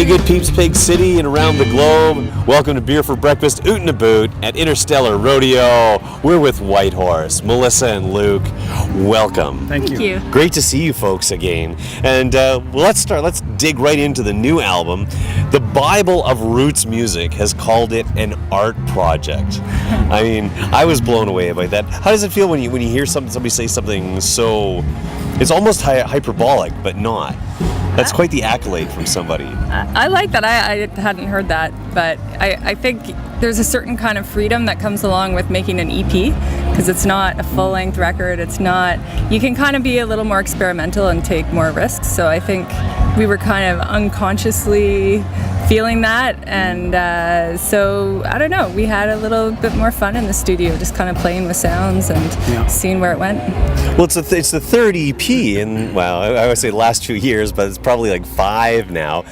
Hey good peeps, Pig City and around the globe. Welcome to Beer for Breakfast, Oot and a Boot at Interstellar Rodeo. We're with Whitehorse, Melissa and Luke. Welcome. Thank you. Great to see you folks again. And let's dig right into the new album. The Bible of Roots Music has called it an art project. I mean, I was blown away by that. How does it feel when you hear somebody say something so, it's almost hyperbolic, but not? That's quite the accolade from somebody. I like that. I hadn't heard that, but I think there's a certain kind of freedom that comes along with making an EP, because it's not a full-length record. It's not, you can kind of be a little more experimental and take more risks. So I think we were kind of unconsciously feeling that, and so I don't know, we had a little bit more fun in the studio, just kind of playing with sounds and seeing where it went. Well, it's the third EP in, well, I would say the last 2 years, but it's probably like 5 now.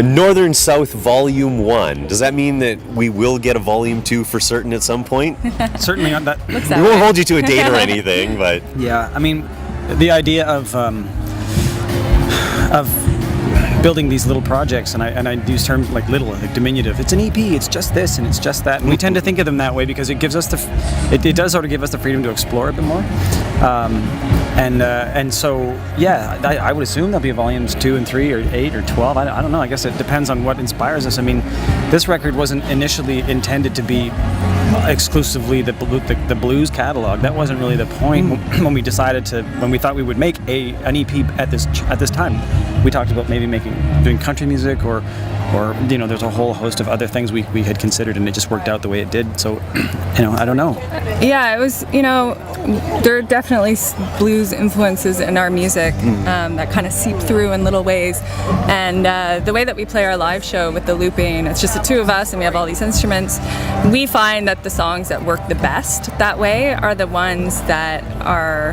Northern South Volume 1. Does that mean that we will get a Volume 2 for certain at some point? Certainly not that. Looks We that won't way. hold you to a date or anything, but Yeah, I mean, the idea of building these little projects, and I use terms like little, like diminutive. It's an EP. It's just this, and it's just that. And we tend to think of them that way because it gives us it does sort of give us the freedom to explore a bit more. And so yeah, I would assume there'll be volumes 2 and 3 or 8 or 12. I don't know. I guess it depends on what inspires us. I mean, this record wasn't initially intended to be exclusively the blues catalog. That wasn't really the point when we decided when we thought we would make an EP at this time. We talked about maybe doing country music or there's a whole host of other things we had considered, and it just worked out the way it did. So I don't know. Yeah, it was, there are definitely blues influences in our music that kind of seep through in little ways. And the way that we play our live show with the looping, it's just the two of us and we have all these instruments. We find that the songs that work the best that way are the ones that are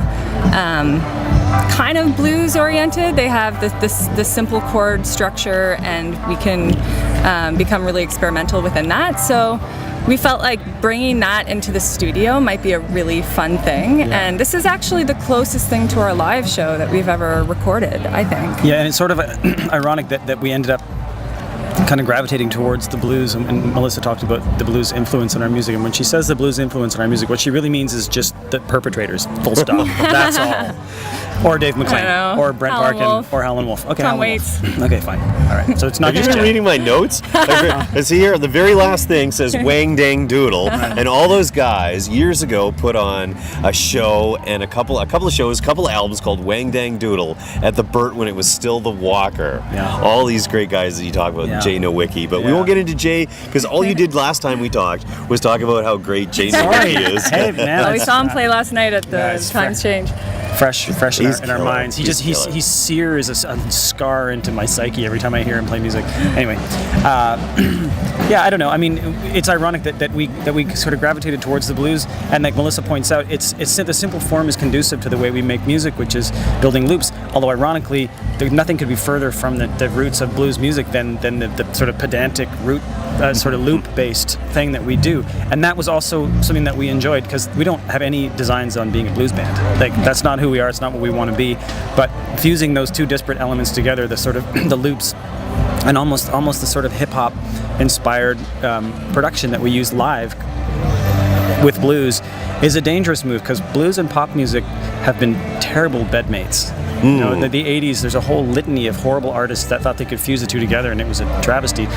kind of blues oriented. They have the simple chord structure, and we can become really experimental within that. So we felt like bringing that into the studio might be a really fun thing, and this is actually the closest thing to our live show that we've ever recorded, I think. Yeah, and it's sort of ironic that we ended up kind of gravitating towards the blues, and Melissa talked about the blues influence in our music, and when she says the blues influence in our music, what she really means is just the Perpetrators, full stop. That's all. Or Dave McClain, or Brent Barkin, or Howlin' Wolf. Okay, Tom Howlin' Waits. Wolf. Okay, fine. All right. So it's not have you just been reading my notes? It's here. The very last thing says Wang Dang Doodle, and all those guys years ago put on a show and a couple of albums called Wang Dang Doodle at the Burt when it was still the Walker. Yeah. All these great guys that you talk about, Jay Nowicki, but we won't get into Jay because all you did last time we talked was talk about how great Jay Nowicki is. Hey, man, We saw him play last night at the Times Change. fresh in our killer. minds. He sears a scar into my psyche every time I hear him play music. Anyway, I don't know. I mean, it's ironic that we sort of gravitated towards the blues, and like Melissa points out, it's the simple form is conducive to the way we make music, which is building loops. Although ironically, nothing could be further from the roots of blues music than the sort of pedantic root sort of loop-based thing that we do. And that was also something that we enjoyed, because we don't have any designs on being a blues band. Like, that's not who we are. It's not what we want to be. But fusing those two disparate elements together, the sort of the loops and almost the sort of hip-hop inspired production that we use live with blues is a dangerous move, because blues and pop music have been terrible bedmates. You know, in the 80s, there's a whole litany of horrible artists that thought they could fuse the two together, and it was a travesty.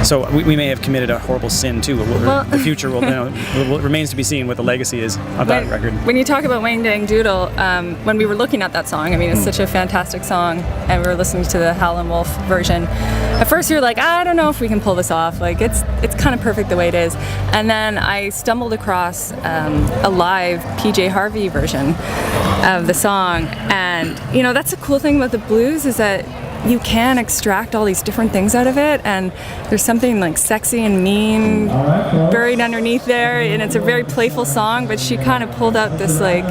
So we may have committed a horrible sin too. The future remains to be seen what the legacy is of that record. When you talk about Wang Dang Doodle, when we were looking at that song, I mean, it's such a fantastic song, and we were listening to the Howlin' Wolf version. At first, you're like, I don't know if we can pull this off. Like, it's kind of perfect the way it is. And then I stumbled across a live PJ Harvey version of the song. And, that's the cool thing about the blues, is that you can extract all these different things out of it, and there's something like sexy and mean buried underneath there, and it's a very playful song, but she kind of pulled out this like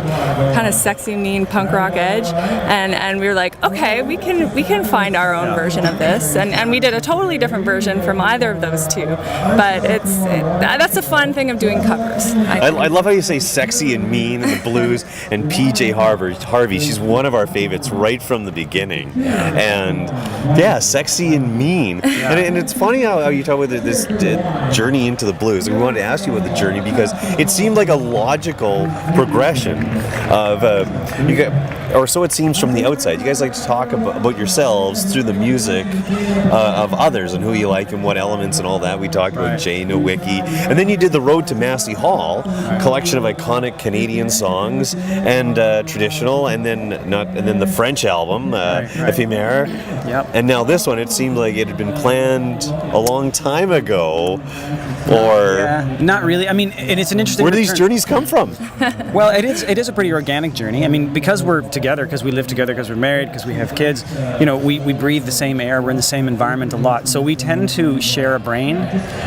kind of sexy, mean punk rock edge, and we were like, okay, we can find our own version of this, and we did a totally different version from either of those two, but that's the fun thing of doing covers. I love how you say sexy and mean in the blues, and PJ Harvey, she's one of our favorites right from the beginning, and and yeah, sexy and mean. And it's funny how you talk about this journey into the blues. And we wanted to ask you about the journey because it seemed like a logical progression of or so it seems from the outside. You guys like to talk about yourselves through the music of others and who you like and what elements and all that. We talked about Jay Nowicki, and then you did the Road to Massey Hall, collection of iconic Canadian songs and traditional, and then the French album, Ephemer. Yep. And now this one, it seemed like it had been planned a long time ago, or not really. I mean, and it's an interesting. Where do these journeys come from? Well, it is a pretty organic journey. I mean, because we're together, because we live together, because we're married, because we have kids, we breathe the same air, we're in the same environment a lot. So we tend to share a brain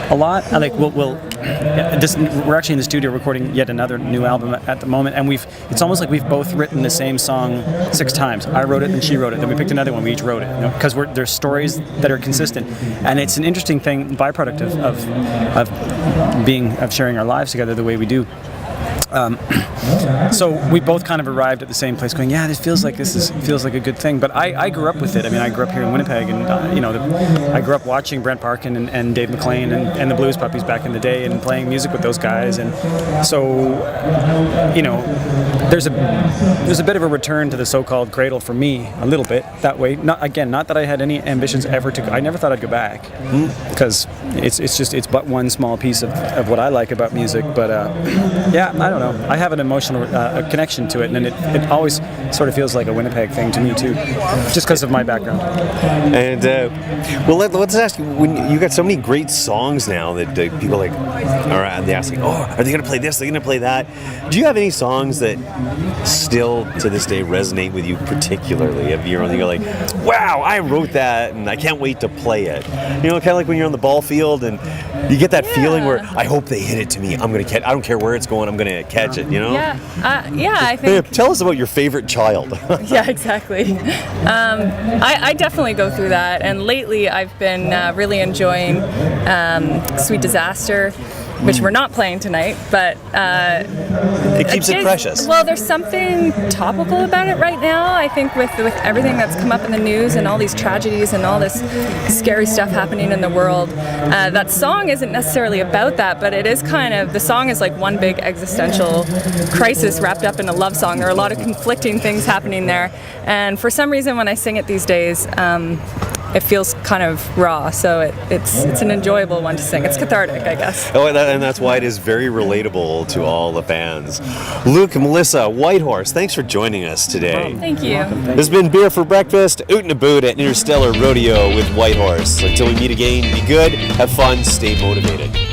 a lot. Like we're actually in the studio recording yet another new album at the moment, and it's almost like we've both written the same song 6 times. I wrote it and she wrote it, then we picked another one, we each wrote it, because there's stories that are consistent. And it's an interesting thing, byproduct of sharing our lives together the way we do. So we both kind of arrived at the same place, going, yeah, this feels like a good thing. But I grew up with it. I mean, I grew up here in Winnipeg, and I grew up watching Brent Parkin and Dave McLean and the Blues Puppies back in the day, and playing music with those guys. And so, there's a bit of a return to the so-called cradle for me, a little bit that way. Not that I had any ambitions ever to. I never thought I'd go back, because it's but one small piece of what I like about music. But yeah, I don't know. I have an emotional connection to it, and it always sort of feels like a Winnipeg thing to me too, just because of my background. And let's ask you, when you got so many great songs now that people are asking, are they going to play this? Are they going to play that? Do you have any songs that still to this day resonate with you particularly? Of your own, you're like, wow, I wrote that, and I can't wait to play it. Kind of like when you're on the ball field and you get that feeling where I hope they hit it to me. I'm gonna catch. I don't care where it's going. I'm gonna catch it. Yeah, I think. Tell us about your favorite child. Yeah, exactly. I definitely go through that, and lately I've been really enjoying Sweet Disaster, which we're not playing tonight, but it keeps it precious. Well, there's something topical about it right now. I think with everything that's come up in the news and all these tragedies and all this scary stuff happening in the world, that song isn't necessarily about that, but it is the song is like one big existential crisis wrapped up in a love song. There are a lot of conflicting things happening there, and for some reason when I sing it these days, it feels kind of raw, so it's an enjoyable one to sing. It's cathartic, I guess. Oh, and that's why it is very relatable to all the fans. Luke and Melissa, Whitehorse, thanks for joining us today. Thank you. This has been Beer for Breakfast, out and about at Interstellar Rodeo with Whitehorse. Until we meet again, be good, have fun, stay motivated.